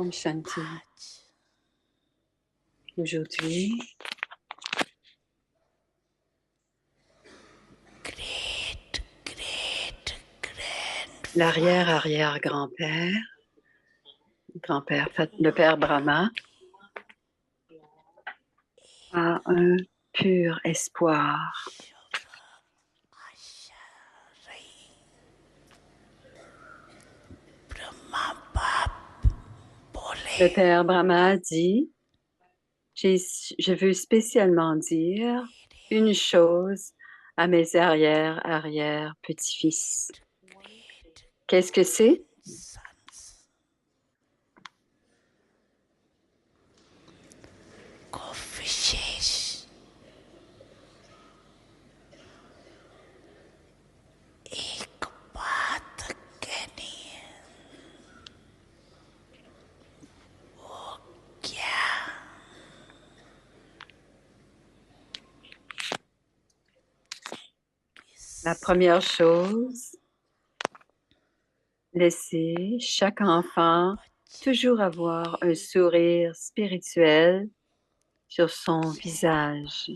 Om Shanti. Aujourd'hui, l'arrière-arrière-grand-père, le père Brahma, a un pur espoir. Le père Brahma dit, je veux spécialement dire une chose à mes arrière-arrière-petits-fils. Qu'est-ce que c'est? La première chose, laissez chaque enfant toujours avoir un sourire spirituel sur son visage.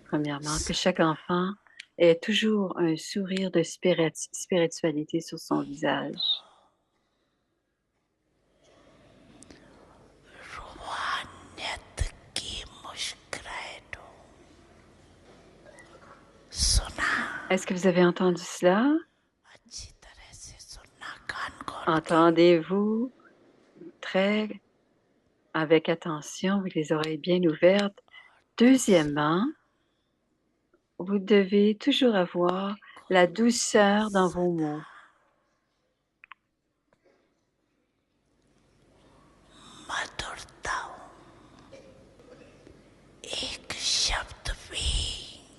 Premièrement, que chaque enfant ait toujours un sourire de spiritualité sur son visage. Est-ce que vous avez entendu cela? Entendez-vous très avec attention, avec les oreilles bien ouvertes. Deuxièmement, vous devez toujours avoir la douceur dans vos mots.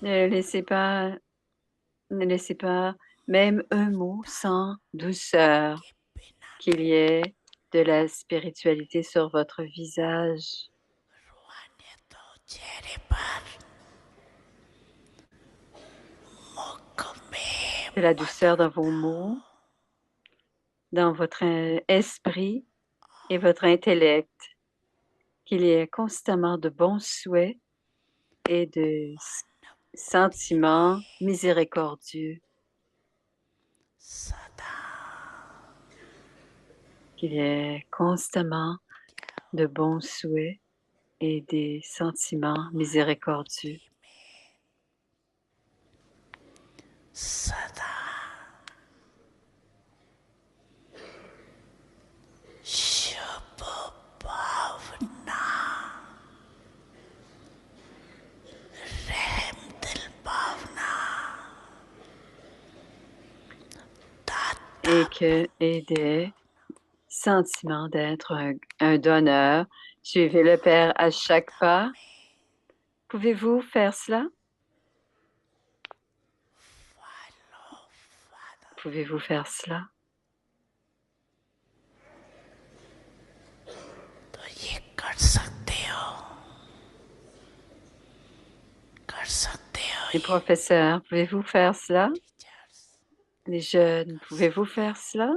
Ne laissez pas même un mot sans douceur, qu'il y ait de la spiritualité sur votre visage. De la douceur dans vos mots, dans votre esprit et votre intellect, qu'il y ait constamment de bons souhaits et de sentiments miséricordieux. Qu'il y ait constamment de bons souhaits et des sentiments miséricordieux. Et des sentiments d'être un donneur. Suivez le Père à chaque pas. Pouvez-vous faire cela? Pouvez-vous faire cela? Les professeurs, pouvez-vous faire cela? Les jeunes, pouvez-vous faire cela?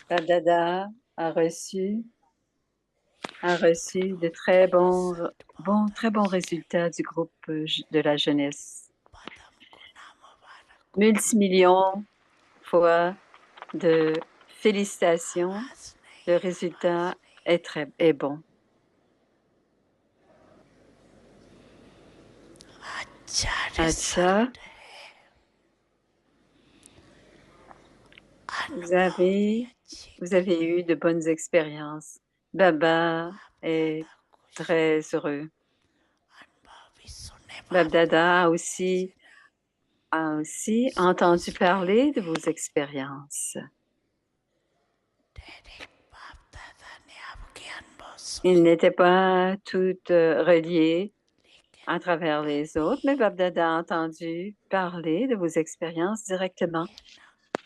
Bab Dada a reçu de très bons résultats du groupe de la jeunesse. Multimillions fois de félicitations. Le résultat est bon. Acha, vous avez eu de bonnes expériences. Baba est très heureux. Bab Dada a aussi entendu parler de vos expériences. Ils n'étaient pas toutes reliés à travers les autres, mais Bab Dada a entendu parler de vos expériences directement.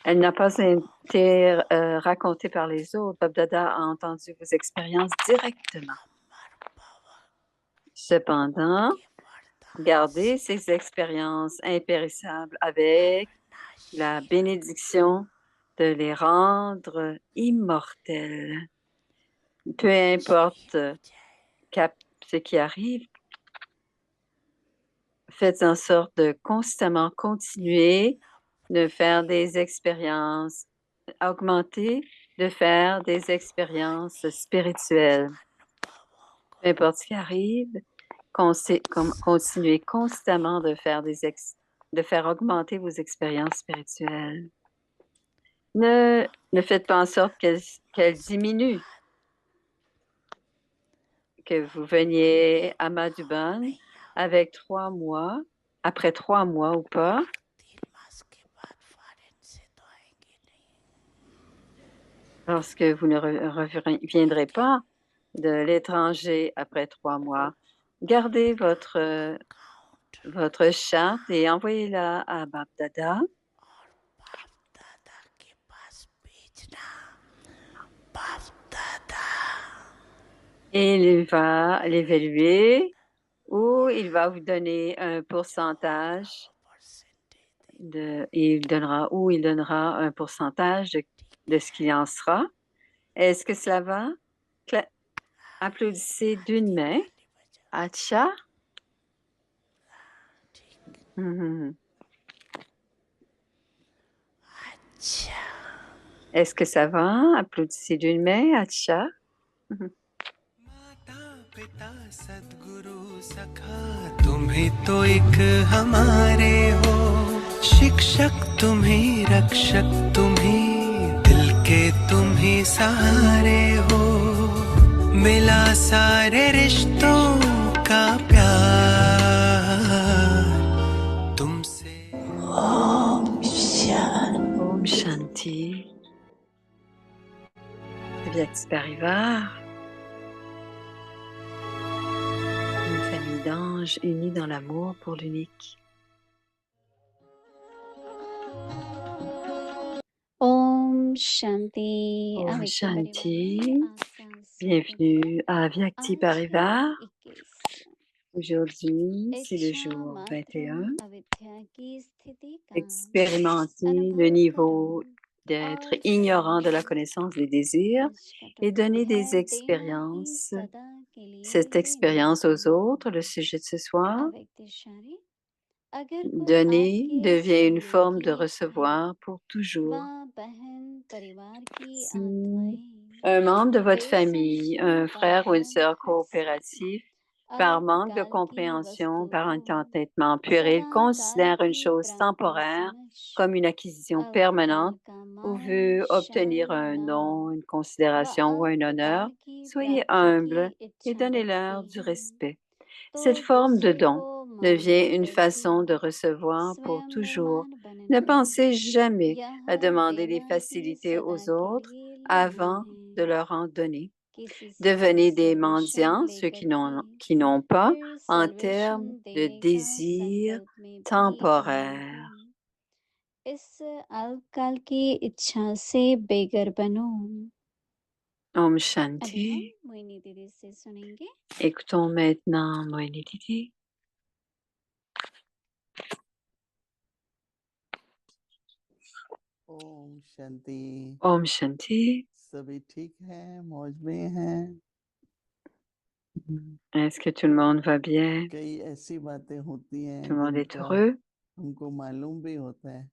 Elle n'a pas été racontée par les autres. Bab Dada a entendu vos expériences directement. Cependant, gardez ces expériences impérissables avec la bénédiction de les rendre immortelles. Peu importe ce qui arrive, faites en sorte de constamment continuer de faire des expériences, augmenter, de faire des expériences spirituelles. Peu importe ce qui arrive, continuez constamment de faire augmenter vos expériences spirituelles. Ne faites pas en sorte qu'elles diminuent. Que vous veniez à Madhuban avec 3 mois, après 3 mois ou pas. Lorsque vous ne reviendrez pas de l'étranger après 3 mois, gardez votre charte et envoyez-la à Bap Dada. Et il va l'évaluer ou il va vous donner un pourcentage il donnera un pourcentage de ce qu'il en sera. Est-ce que cela va? Applaudissez d'une main. Acha. Est-ce que ça va? Applaudissez d'une main. Acha. पिता सद्गुरु सखा तुम्ही तो एक हमारे हो शिक्षक तुम्ही रक्षक तुम्ही दिल के तुम्ही सहारे हो मिला सारे रिश्तों का प्यार तुमसे Om Shanti. Vyakti Parivar. D'anges unis dans l'amour pour l'unique. Om Shanti. Om Shanti. Bienvenue à Vyakti Parivar. Aujourd'hui, c'est le jour 21. Expérimentez le niveau d'être ignorant de la connaissance des désirs et donner des expériences, cette expérience aux autres, le sujet de ce soir. Donner devient une forme de recevoir pour toujours. Si un membre de votre famille, un frère ou une sœur coopératif, par manque de compréhension, par un entêtement puéril, considère une chose temporaire comme une acquisition permanente ou veut obtenir un nom, une considération ou un honneur, soyez humble et donnez-leur du respect. Cette forme de don devient une façon de recevoir pour toujours. Ne pensez jamais à demander des facilités aux autres avant de leur en donner. Devenez des mendiants, ceux qui n'ont pas, en termes de désirs temporaires. Om Shanti. Écoutons maintenant Moini Didi. Om Shanti. Om Shanti. सभी ठीक है, मौज में हैं? Est-ce que tout le monde va bien? कई ऐसी बातें होती हैं Tout le monde est जिनका heureux? हमको मालूम भी होता है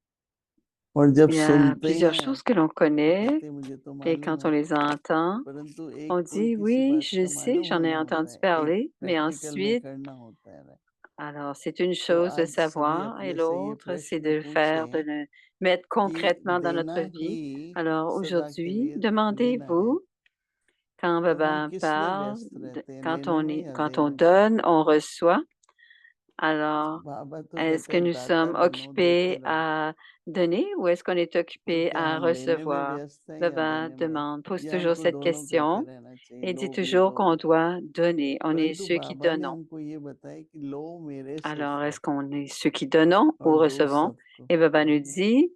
और जब Il y a सुनते plusieurs हैं choses que l'on connaît कहते मुझे तो et मालूम quand on है, les entend, परंतु on एक कोई dit किसी oui, बात je का sais, मालूम j'en ai होना होता entendu है, एक parler, mais प्रैक्टिकल में ensuite, करना होता है। alors c'est une तो chose de आज सभी savoir et अपने से ये l'autre, c'est प्रश्न de faire, de पूछें le mettre कि concrètement dans notre देना vie. ही Alors सदा के aujourd'hui, लिए लेना है, demandez-vous, quand तो हम Baba किस में parle, व्यस्त रहते हैं, quand लेने on में या quand on देने में? donne, on reçoit. Alors, बाबा तो est-ce कहते que हैं nous दाता sommes बनो देते occupés रहो, à donner ou est-ce qu'on est तो occupé क्या à हम लेने में recevoir? व्यस्त हैं या Baba देने में, pose या toujours हमको cette दोनों करते question रहना चाहिए, et dit लो भी toujours दो qu'on भी? doit donner. On est परंतु ceux qui बाबा ने donnons. हमको ये बताया कि लो मेरे से Alors, सब est-ce qu'on est ceux qui donnons और ou दो recevons? सबको। Et Baba nous dit,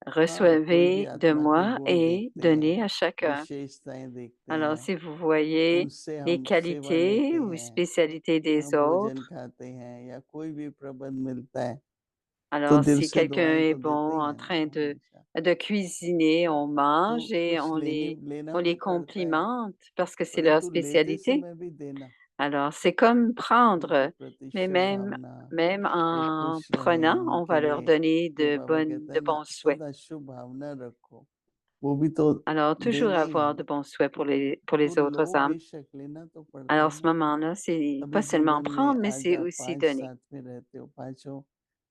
हाँ, कोई भी recevez de आत्मा के moi गुण et देखते हैं, donnez à chacun. विशेषताएं देखते Alors, हैं, si vous voyez उनसे les हम सेवा qualités लेते ou हैं, spécialités des भोजन autres, खाते हैं या कोई भी प्रबंध मिलता है तो alors दिल si से quelqu'un दुआएं est तो देते bon ही en है ना train हमेशा। de cuisiner, on तो mange et कुछ on लेना les भी पड़ता है, complimente parce que c'est leur परंतु लेते spécialité. समय भी देना, Alors, c'est comme उनके prendre, प्रति mais शुभ même, भावना, même वो en खुश रहें, prenant, on उनके va leur लिए donner जो बाबा कहते de हैं ना bons souhaits. सदा शुभ भावना रखो, वो भी तो Alors, toujours देना ही avoir है, de bons souhaits pour तो les लो autres âmes. बेशक लेना तो पड़ता Alors, है à ce ना। moment-là, c'est अभी pas seulement जीवन में prendre, mais आज c'est आप aussi 5 donner. साथ में रहते हो, पांचों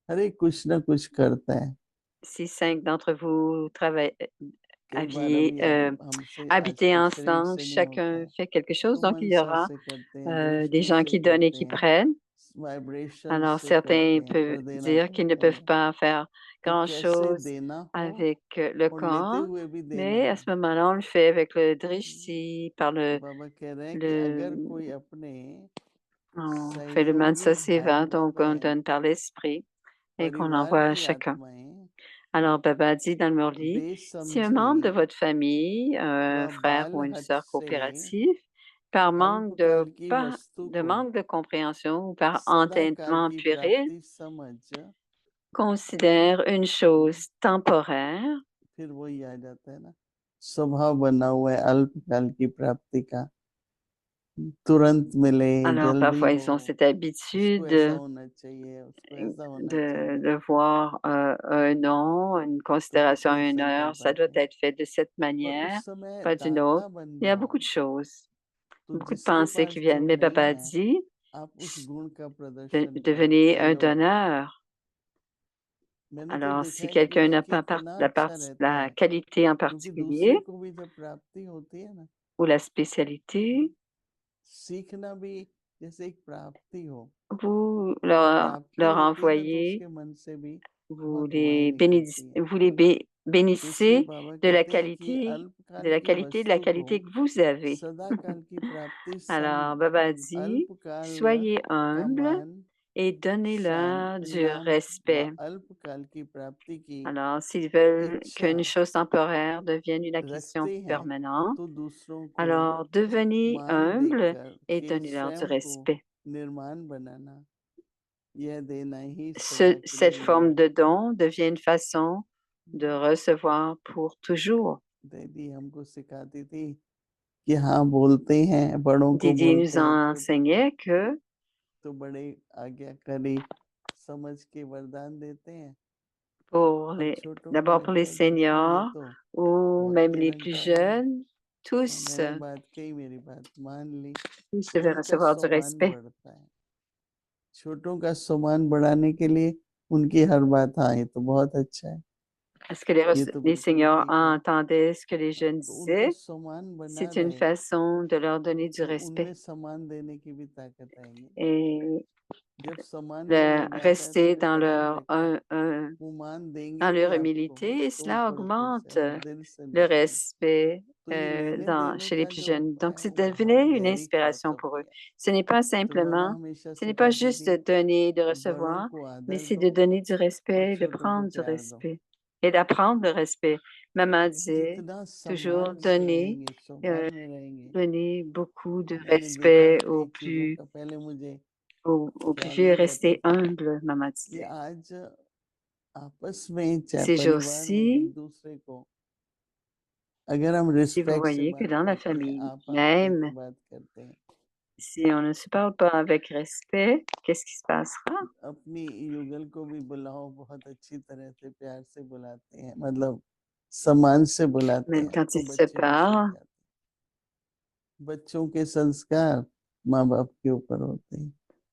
हर एक कुछ ना कुछ करता है। Si 5 d'entre vous travaillent, कई बार अभी आप हमसे habitez आजकल शरीर ensemble, से नहीं होता chacun है, fait quelque chose, तो donc il y मनसा aura से करते हैं, des दृष्टि gens से qui donnent et करते qui हैं, prennent. वाइब्रेशन Alors, से करते certains हैं, peuvent पर देना dire तो qu'ils ne होता ही peuvent है। pas faire तो कैसे grand-chose देना हो avec le और लेते corps, हुए भी देना mais à हो। ce moment-là, on le fait avec le drishti, par तो बाबा कह रहे हैं कि अगर le, कोई अपने on fait le सहयोगी mansa seva, भाइयों donc on बहन donne par l'esprit et qu'on परिवार envoie à की chacun. आत्माएं Alors, Baba dit dans le Murli, si un membre de बेसमझी votre famille, un व frère ou une बालहट sœur से coopérative, par अल्पकाल की वस्तु को manque de compréhension ou par सदाकाल entendement की puéril, प्राप्ति समझ, considère une chose temporaire, फिर वही आ जाता है ना, स्वभाव बना हुआ है अल्पकाल की प्राप्ति का, तुरंत मिले, alors जल्दी parfois हो, ils ont cette उसको ऐसा habitude होना चाहिए, उसको ऐसा होना चाहिए, de voir un nom, une तो considération à तकलीफ une नहीं कर heure, ça doit पाते, être fait de cette पर manière, उस समय pas d'une autre. दाता बन Il y a beaucoup जाओ, de choses, तो beaucoup de जिसके pensées qui पास जो viennent. Mais नहीं Baba है dit, आप उस गुण का प्रदर्शन करो, devenez un सहयोग करो। donneur. मैंने तो Alors, देखा si है कि quelqu'un n'a pas कितना अच्छा रहता la है, qualité en क्योंकि दूसरे particulier को भी जब प्राप्ति होती है ना, ou la spécialité, सीखना भी जैसे एक प्राप्ति हो, vous जब leur प्राप्ति होती है ना तो envoyez, उसके मन से भी बहुत दुआएं निकलती हैं। vous les तो इसलिए bénissez बाबा de कहते हैं कि अल्पकाल की de la वस्तु को qualité que vous avez. सदाकाल की प्राप्ति Alors, समझ, Baba dit, अल्पकाल soyez का humble मान et donnez-leur du नाम व respect. अल्पकाल की प्राप्ति की Alors, s'ils veulent इच्छा qu'une chose temporaire devienne une acquisition रखते हैं permanente, तो दूसरों को alors devenez मान humble देकर et कि donnez-leur du स्वयं को respect. निर्माण बनाना, यह देना ही सदा के Cette लिए forme लेना। de don devient une façon de recevoir pour toujours. दीदी हमको सिखाती थी कि हाँ बोलते हैं, बड़ों को Didi nous बोलते a हैं, छोटों को enseigné que तो बड़े आज्ञाकारी समझ के वरदान देते हैं pour और les, छोटों को d'abord pour लगता les है कि अच्छा ये seniors तो ou बहुत même les plus निरंकारी है, jeunes, tous, मैंने बात कही, मेरी बात मान ली, tous तो devaient उनका recevoir du सम्मान respect. बढ़ता है। छोटों का सम्मान बढ़ाने के लिए उनकी हर बात, हाँ ये तो बहुत अच्छा है, Est-ce que ये तो les बिल्कुल seniors ठीक है, entendaient ce que les हाँ, jeunes तो उनका disaient? सम्मान बना C'est une रहे façon de leur donner du तो उनमें respect सम्मान देने की भी ताकत आएगी ना। et जब सम्मान जब de हो जाता है तो rester फिर dans पता नहीं लगता, वो मान dans देंगे भी leur आपको humilité et तो cela भरपूर से augmente और दिल से le लेते हैं, respect तो ये लेने देने chez les का plus जो jeunes. होता Donc, है c'est वो बहुत devenu une गहरी बात inspiration pour eux. होती है। Ce n'est pas तो बाबा simplement, हमेशा ce n'est pas सिखाते juste थे de donner, de कि बड़ों recevoir, को mais आदर c'est दो de donner du और respect, de छोटों को prendre du प्यार दो। respect et d'apprendre le respect. Maman disait जितना toujours सम्मान से रहेंगे, euh, सम्मान में रहेंगे। donner beaucoup de मैंने देखा respect है कई चीजों का, पहले मुझे aux plus ख्याल vieux, नहीं रहता rester था humble, maman कि disait. आज आपस में चाहे Ces परिवार में एक jours-ci, दूसरे को अगर हम si vous रिस्पेक्ट से voyez que बात dans la करते हैं, famille आप कह के même, बात करते हैं, si on ne se parle pas avec respect, qu'est-ce qui se passera? अपनी युगल को भी बुलाओ, बहुत अच्छी तरह से प्यार से बुलाते हैं, मतलब सम्मान से बुलाते Même हैं, quand तो ils se बच्चे भी सीख parlent, जाते हैं। बच्चों के संस्कार माँ बाप के ऊपर होते हैं,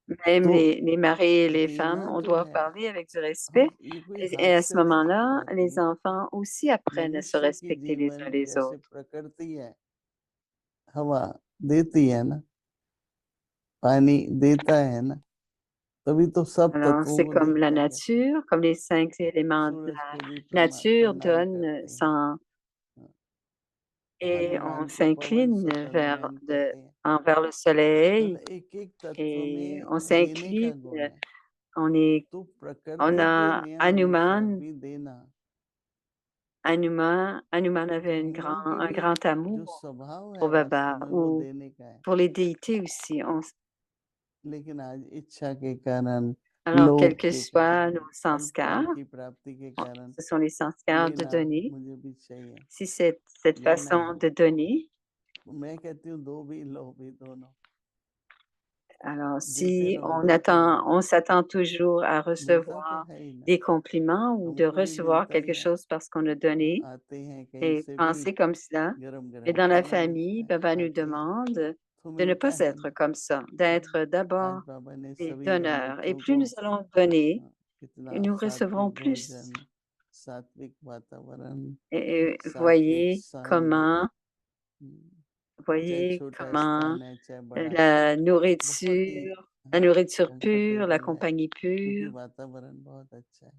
même तो les maris et les femmes, देना on जो doit है, parler avec du हम respect. ये कोई Et हाथ à ce से देने की moment-là, बात les नहीं, enfants aussi apprennent à se मनुष्य की respecter les uns जीवन les जैसे autres. प्रकृति है, हवा देती है ना, पानी देता है ना, तभी तो सब Alors, तत्वों c'est को comme la देता है। nature, comme les 5 éléments de सूरज la को भी nature प्रणाम donnent करते हैं, sans, et on हनुमान को पवन s'incline सुत हनुमान कहते हैं, envers le soleil मतलब एक एक तत्व et में on देने का s'incline, गुण है, on est, तो on प्रकृति के a नियम अनुसार Hanuman भी देना Hanuman तो avait हनुमान के un भी grand जो amour स्वभाव है pour वास्तव Baba में वो ou देने का है, pour les déités aussi. लेकिन आज इच्छा के कारण, Alors, quels लोभ que के soient कारण, nos अल्पकाल sanskars, की प्राप्ति के कारण ce sont les sanskars de लेना donner. मुझे भी चाहिए, Si cette लेना façon है। de donner, मैं कहती हूँ दो भी लो भी दोनों, alors देते si रहो देते रहो, on s'attend toujours à मिलता तो recevoir है ही ना, des compliments ou de हमको भी recevoir मिलता ही quelque है। chose parce qu'on a donné आते हैं कहीं et से भी penser comme cela. गरम Mais गरम dans la खाना famille, मिलता है, Baba nous खाते हैं demande तो de ne मिलता pas है être ना। comme ça, d'être आज d'abord बाबा ने des सभी हम donneurs. Et बच्चों plus को nous allons donner, कितना nous recevrons सात्विक plus. भोजन, सात्विक वातावरण, Et सात्विक संग, चाहे voyez छोटा comment स्थान है चाहे बड़ा, la बहुत ही nourriture pure, la कंफर्टेबल है compagnie क्योंकि pure, वातावरण बहुत अच्छा है,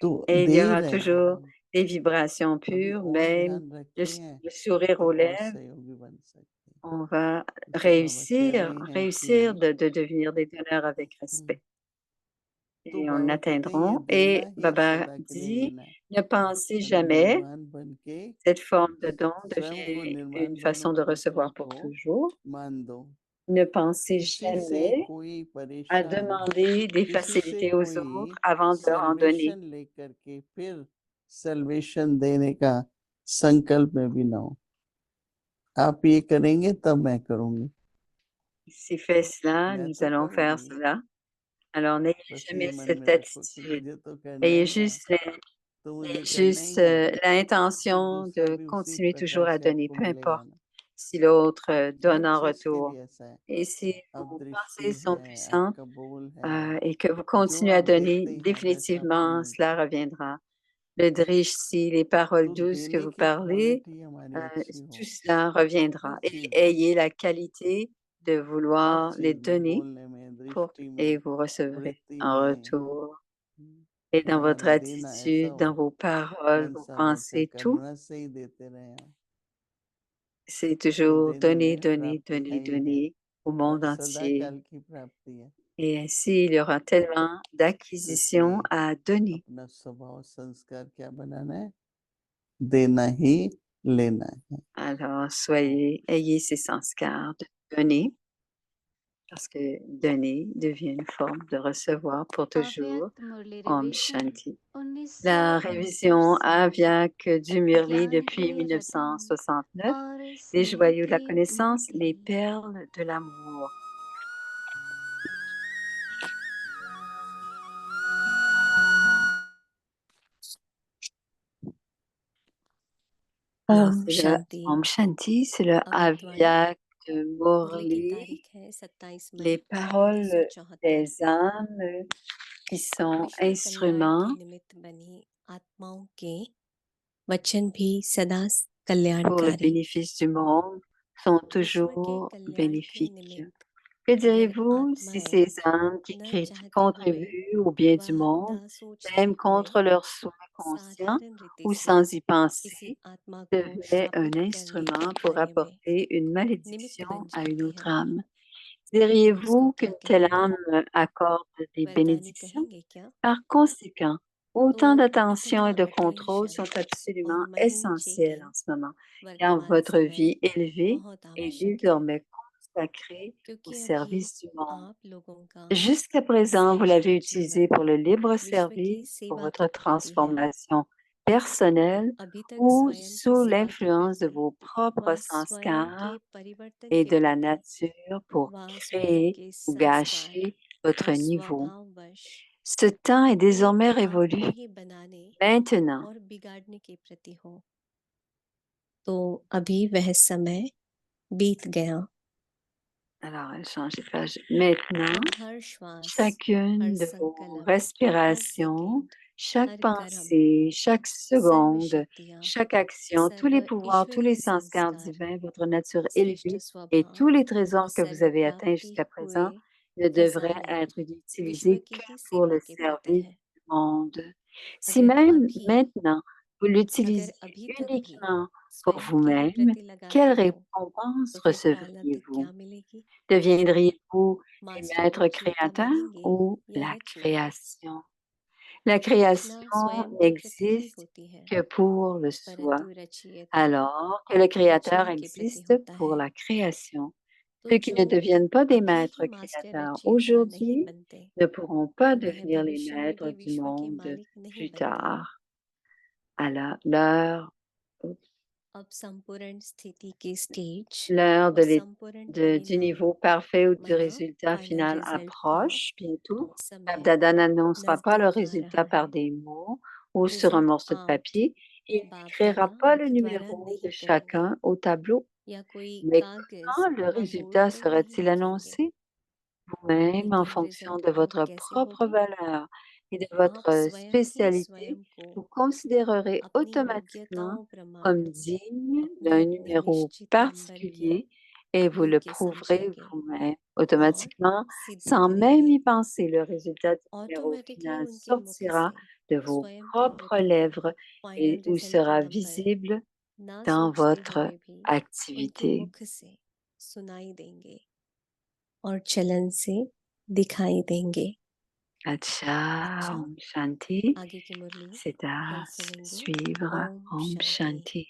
तो et il दे y ही aura रहे हैं toujours हम। des vibrations अभी pures, और même ध्यान le, रखें le sourire तो aux और lèvres. सहयोगी बन सकते हैं, On va इसलिए बाबा कह रहे हैं réussir कि de devenir des donneurs avec respect. तो Et on बाबा कहते हैं ये l'atteindront. देना Et ही Baba सदा के लिए dit, लेना है, ne pensez और jamais, निर्माण बन के cette forme de don स्वयं को devient une निर्माण बनो, façon de दूसरों recevoir pour को toujours. मान दो। Ne pensez किसी से jamais कोई à परेशान, demander des किसी से facilités aux autres कोई avant de leur en donner. Salvation लेकर के फिर सल्वेशन देने का संकल्प में भी ना हो। आप ये करेंगे तब मैं करूंगी, Si fait cela, मैं nous तो allons faire करूंगी, cela. Alors, n'ayez बस ये jamais मन cette में रखो कि attitude. मुझे तो करना Ayez ही है, juste, तो मुझे करना juste ही है, तो l'intention दूसरा de भी उसी continuer toujours प्रकार à से donner, आपको peu मिलेगा importe ना। si l'autre हर donne en चीज के retour. लिए ऐसा है, Et si अब vos दृष्टि pensées sont है, puissantes आपका बोल है, et que vous जो continuez à आप donner, देते हैं वैसा आपको définitivement, मिलता cela है। reviendra. Le drish, les paroles तो douces que देने vous की parlez, क्वालिटी हमारी अच्छी tout हो, cela हर reviendra. Et चीज में, ayez la qualité de हर vouloir les चीज में, donner बोलने में, pour, दृष्टि et में, vous recevrez वृत्ति en में, retour. Et dans votre हमारा देना ऐसा attitude, हो, dans vos paroles, vos मनसा वाचा pensées, tout, कर्मणा से ही देते रहे हम, c'est तो toujours देने donner, में donner, प्राप्ति है donner, ही है, donner au और monde सदा entier. काल की प्राप्ति है। Et ainsi, il y aura tellement तो d'acquisitions इसलिए à donner. अपना स्वभाव संस्कार क्या बनाना है, देना ही लेना है। Alors, ayez ces sanskars de donner, parce que donner devient une forme de recevoir pour toujours. अव्यक्त मुरली Om रिवीजन Shanti. La 1969 révision से Avyak du Murli ज्ञान depuis के रतन 1969, और les स्नेह joyaux de la की connaissance, les मुक्ति perles de l'amour. ओम C'est le शांति। Om Shanti, c'est le अव्यक्तवाणी Avyak de मुरली की Murli, तारीख है 27 मई les paroles 1974। des âmes qui sont विश्व कल्याण instruments के निमित्त बनी आत्माओं के वचन भी सदा pour le कल्याणकारी। bénéfice du monde sont विश्व के toujours कल्याण के bénéfiques. निमित्त Que अगर direz-vous si आत्माएं ces âmes qui न चाहते हुए contribuent au bien du व monde, न सोचते même हुए contre leurs souhaits conscients साधारण रीति ou से sans y किसी penser, आत्मा को devaient un श्रापित करने के instrument pour कार्य में apporter une निमित्त malédiction बन à une जाते autre हैं âme? तो इसको Diriez-vous क्या qu'une telle कहेंगे? âme accorde des वरदानी bénédictions? कहेंगे क्या? Par conséquent, तो autant d'attention इतना et de contrôle attention sont absolument और महिम essentiels checking en ce moment, car वर्तमान votre समय vie élevée बहुत est आवश्यक है désormais consacrée au क्योंकि अभी service du monde. आप लोगों का Jusqu'à présent, vous श्रेष्ठ l'avez utilisé जीवन pour le libre विश्व की service, pour सेवा votre की कृति है। transformation personnelle अभी तक ou स्वयं की sous सेवा की l'influence de कृति vos propres व स्वयं के sanskars परिवर्तन et के de la प्रति nature pour व स्वयं créer के ou संस्कार gâcher votre और niveau. स्वभाववश Ce temps est désormais केवल révolu. आपको ही बनाने Maintenant, और बिगाड़ने के प्रति हो तो अभी वह समय बीत गया। alors elle change de page. Maintenant, अब हर श्वास, हर chacune de vos संकल्प, हर respirations, सेकंड, chaque हर कर्म, pensée, chaque सर्व seconde, शक्तियाँ, chaque action, tous les सर्व pouvoirs, tous les ईश्वरीय sanskars संस्कार, divins, votre nature श्रेष्ठ élevée et tous स्वभाव les व trésors que vous सर्व avez atteints प्राप्ति jusqu'à हुए présent ne devraient खजाने être विश्व utilisés की que ही pour सेवा le के प्रति service है। du monde. Si अगर même अभी maintenant vous अगर l'utilisez अभी तक भी uniquement pour स्वयं के ही vous-même, प्रति लगाते quelle हो récompense तो फिर फलत recevriez-vous? क्या मिलेगी? Deviendriez-vous les मास्टर maîtres लोग जूता créateurs बनेंगे ou या la रचना? création? La रचना création स्वयं प्रकृति ही n'existe होती है, que pour le soi, परंतु रचयिता alors que le Créateur रचना के प्रति existe होता pour है। la création. तो Ceux qui ne जो deviennent pas des अभी maîtres ही मास्टर créateurs रचयिता नहीं aujourd'hui बनते, ne pourront pas वह devenir les भविष्य में maîtres भी du विश्व के monde मालिक नहीं plus बनते। tard. À l'heure अब संपूर्ण स्थिति की स्टेज l'heure और संपूर्ण du परिणाम niveau parfait ou du मतलब résultat फाइनल final रिजल्ट का approche bientôt. समय Dada n'annoncera pas le नजदीक आ résultat रहा par है। des mots ou sur un result morceau de आप papier. Il बाप n'écrira दादा pas le द्वारा numéro de नहीं करेंगे chacun au tableau. या कोई Mais कागज quand le व बोर्ड résultat पर नहीं sera-t-il लिखेंगे, annoncé? Vous-même, en लेकिन fonction result de out votre कैसे propre होगी? valeur et de आप votre स्वयं ही spécialité, स्वयं को vous considérerez अपनी automatiquement योग्यताओं प्रमाण comme digne अपने d'un अपने numéro निश्चित नंबर के particulier et vous le योग्य prouverez समझेंगे vous-même और automatiquement सिद्ध sans même करेंगे। y penser. Le résultat du numéro automatically final उनके मुख sortira से de vos स्वयं propres प्रवृत्ति का lèvres final et où result का sera नंबर visible ना dans सोचते votre हुए भी उनके activité. मुख से सुनाई देंगे और चलन से दिखाई देंगे। Acha, अच्छा, Om Shanti. आगे की मुरली C'est à कल सुनेंगे। suivre. ओम Om शांति। Shanti.